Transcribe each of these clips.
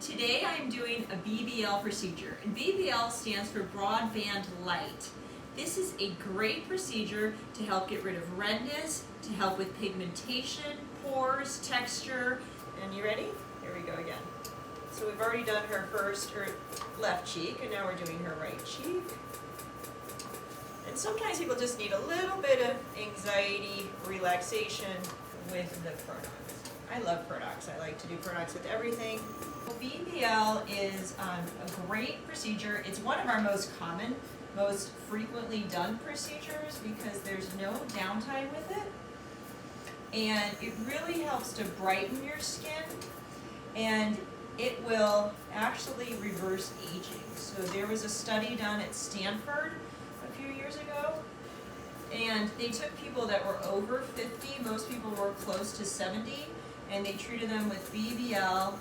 Today I'm doing a BBL procedure, and BBL stands for BroadBand Light. This is a great procedure to help get rid of redness, to help with pigmentation, pores, texture. And you ready? Here we go again. So we've already done her left cheek, and now we're doing her right cheek. And sometimes people just need a little bit of anxiety, relaxation with the products. I love products. I like to do products with everything. BBL is a great procedure. It's one of our most common, most frequently done procedures because there's no downtime with it. And it really helps to brighten your skin, and it will actually reverse aging. So there was a study done at Stanford a few years ago, and they took people that were over 50, most people were close to 70, and they treated them with BBL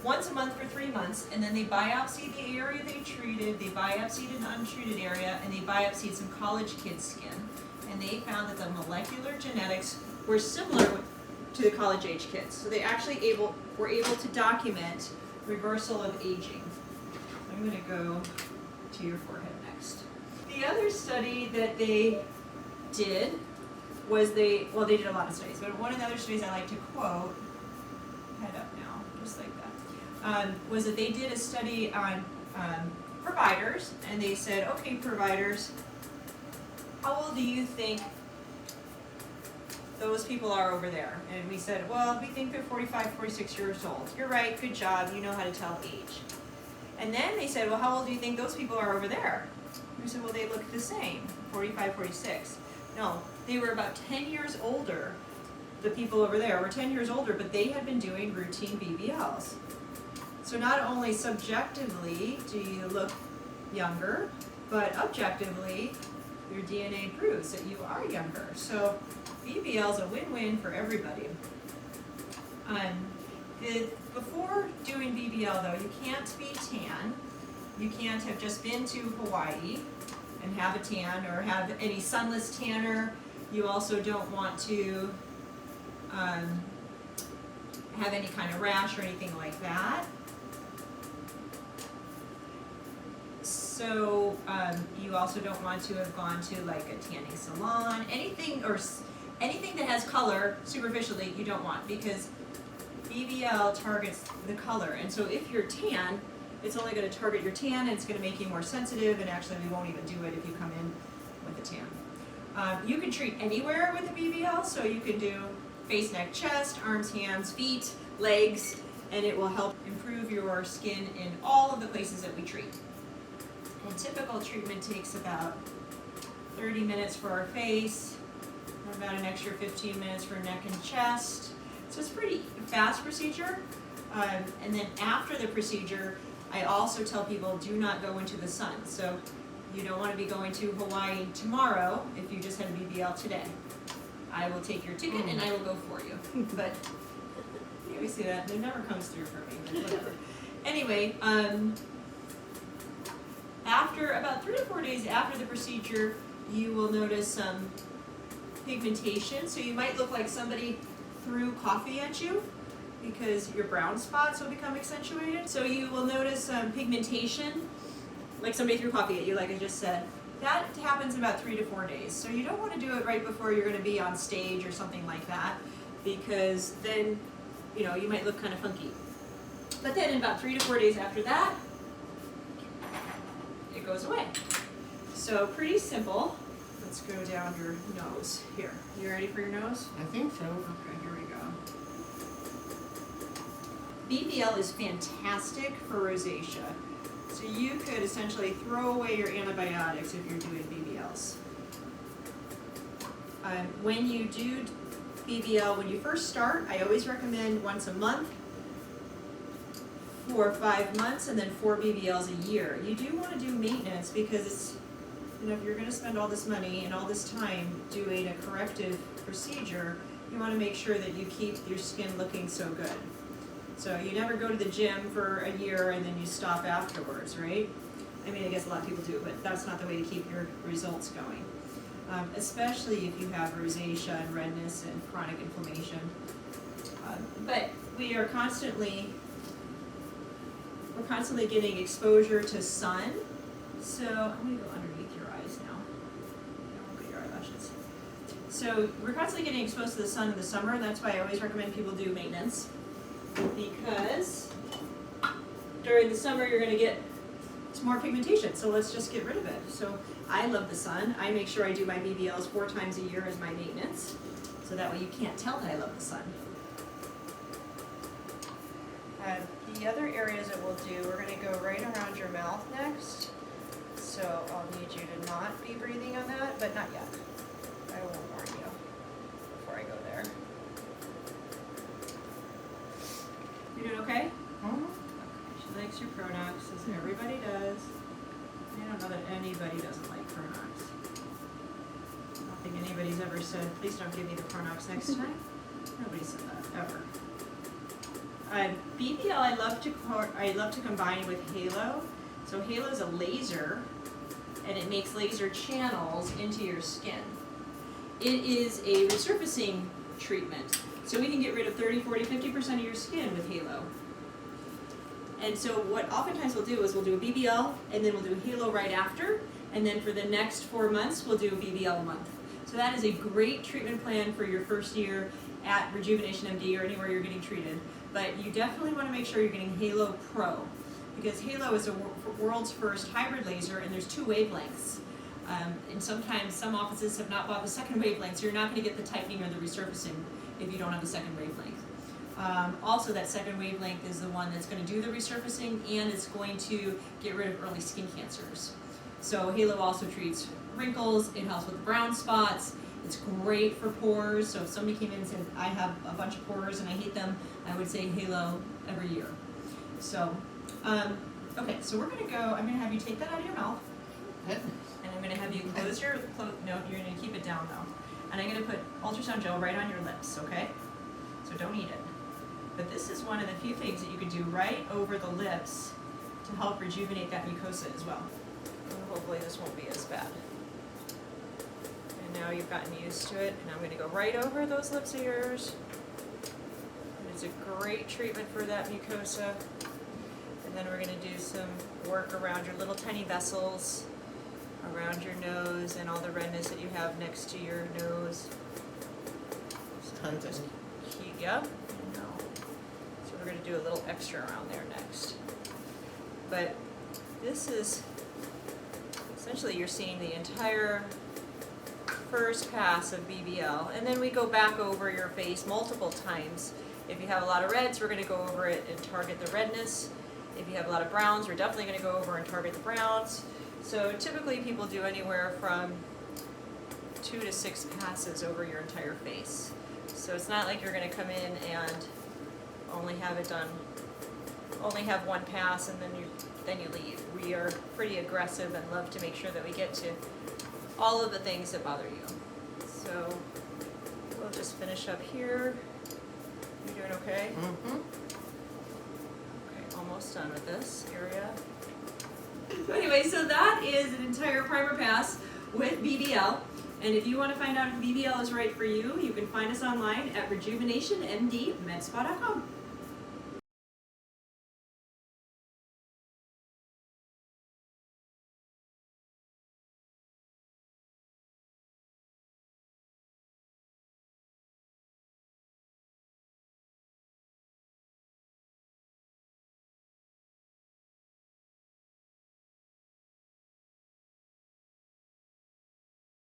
once a month for 3 months, and then they biopsied the area they treated, they biopsied an untreated area, and they biopsied some college kids' skin. And they found that the molecular genetics were similar to the college-age kids. So they actually were able to document reversal of aging. I'm going to go to your forehead next. The other study that they did was they did a lot of studies, but one of the other studies I like to quote, head up now, just like that, was that they did a study on providers, and they said, okay, providers, how old do you think those people are over there? And we said, well, we think they're 45, 46 years old. You're right, good job, you know how to tell age. And then they said, well, how old do you think those people are over there? We said, well, they look the same, 45, 46. No, they were about 10 years older. The people over there were 10 years older, but they had been doing routine BBLs. So not only subjectively do you look younger, but objectively, your DNA proves that you are younger. So BBL is a win-win for everybody. Before doing BBL though, you can't be tan. You can't have just been to Hawaii and have a tan or have any sunless tanner. You also don't want to have any kind of rash or anything like that. So you also don't want to have gone to like a tanning salon, anything that has color superficially you don't want, because BBL targets the color. And so if you're tan, it's only going to target your tan, and it's going to make you more sensitive, and actually we won't even do it if you come in with a tan. You can treat anywhere with a BBL, so you can do face, neck, chest, arms, hands, feet, legs, and it will help improve your skin in all of the places that we treat. And typical treatment takes about 30 minutes for our face, about an extra 15 minutes for neck and chest. So it's a pretty fast procedure. And then after the procedure, I also tell people do not go into the sun. So you don't want to be going to Hawaii tomorrow if you just had a BBL today. I will take your ticket and I will go for you. But you always see that, it never comes through for me, but whatever. Anyway, after about 3 to 4 days after the procedure, you will notice some pigmentation. So you might look like somebody threw coffee at you because your brown spots will become accentuated. So you will notice some pigmentation, like somebody threw coffee at you, like I just said. That happens in about 3 to 4 days. So you don't want to do it right before you're going to be on stage or something like that, because then, you know, you might look kind of funky. But then in about 3 to 4 days after that, it goes away. So pretty simple. Let's go down your nose. Here, you ready for your nose? I think so. Okay, here we go. BBL is fantastic for rosacea. So you could essentially throw away your antibiotics if you're doing BBLs. When you do BBL, when you first start, I always recommend once a month for 5 months, and then 4 BBLs a year. You do want to do maintenance because it's, you know, if you're going to spend all this money and all this time doing a corrective procedure, you want to make sure that you keep your skin looking so good. So you never go to the gym for a year and then you stop afterwards, right? I mean, I guess a lot of people do, but that's not the way to keep your results going. Especially if you have rosacea and redness and chronic inflammation. But we are constantly we're constantly getting exposure to sun. So I'm going to go underneath your eyes now. Don't look at your eyelashes. So we're constantly getting exposed to the sun in the summer. That's why I always recommend people do maintenance. Because during the summer you're going to get more pigmentation. So let's just get rid of it. So I love the sun. I make sure I do my BBLs 4 times a year as my maintenance. So that way you can't tell that I love the sun. The other areas that we'll do, we're going to go right around your mouth next. So I'll need you to not be breathing on that, but not yet. I will warn you before I go there. You doing okay? Mm-hmm. Okay. She likes your Pronox, as everybody does. I don't know that anybody doesn't like Pronox. I don't think anybody's ever said, please don't give me the Pronox next time. Nobody said that, ever. BBL I love to combine with Halo. So Halo is a laser, and it makes laser channels into your skin. It is a resurfacing treatment. So we can get rid of 30, 40, 50% of your skin with Halo. And so what oftentimes we'll do is we'll do a BBL, and then we'll do Halo right after, and then for the next 4 months we'll do a BBL a month. So that is a great treatment plan for your first year at RejuvenationMD or anywhere you're getting treated. But you definitely want to make sure you're getting Halo Pro, because Halo is a world's first hybrid laser, and there's 2 wavelengths. And sometimes some offices have not bought the second wavelength, so you're not going to get the tightening or the resurfacing if you don't have the second wavelength. Also, that second wavelength is the one that's going to do the resurfacing, and it's going to get rid of early skin cancers. So Halo also treats wrinkles, it helps with the brown spots, it's great for pores. So if somebody came in and said, I have a bunch of pores and I hate them, I would say Halo every year. So, okay, so we're going to go, I'm going to have you take that out of your mouth, and I'm going to have you close your, no, you're going to keep it down though. And I'm going to put ultrasound gel right on your lips, okay? So don't eat it. But this is one of the few things that you could do right over the lips to help rejuvenate that mucosa as well. And hopefully this won't be as bad. And now you've gotten used to it, and I'm going to go right over those lips of yours. And it's a great treatment for that mucosa. And then we're going to do some work around your little tiny vessels, around your nose, and all the redness that you have next to your nose. So just keep, yep. So we're going to do a little extra around there next. But this is essentially, you're seeing the entire first pass of BBL, and then we go back over your face multiple times. If you have a lot of reds, we're going to go over it and target the redness. If you have a lot of browns, we're definitely going to go over and target the browns. So typically people do anywhere from 2 to 6 passes over your entire face. So it's not like you're going to come in and only have it done, only have 1 pass and then you leave. We are pretty aggressive and love to make sure that we get to all of the things that bother you. So we'll just finish up here. You doing okay? Mm-hmm. Okay, almost done with this area. So anyway, so that is an entire primer pass with BBL. And if you want to find out if BBL is right for you, you can find us online at RejuvenationMDmedspa.com.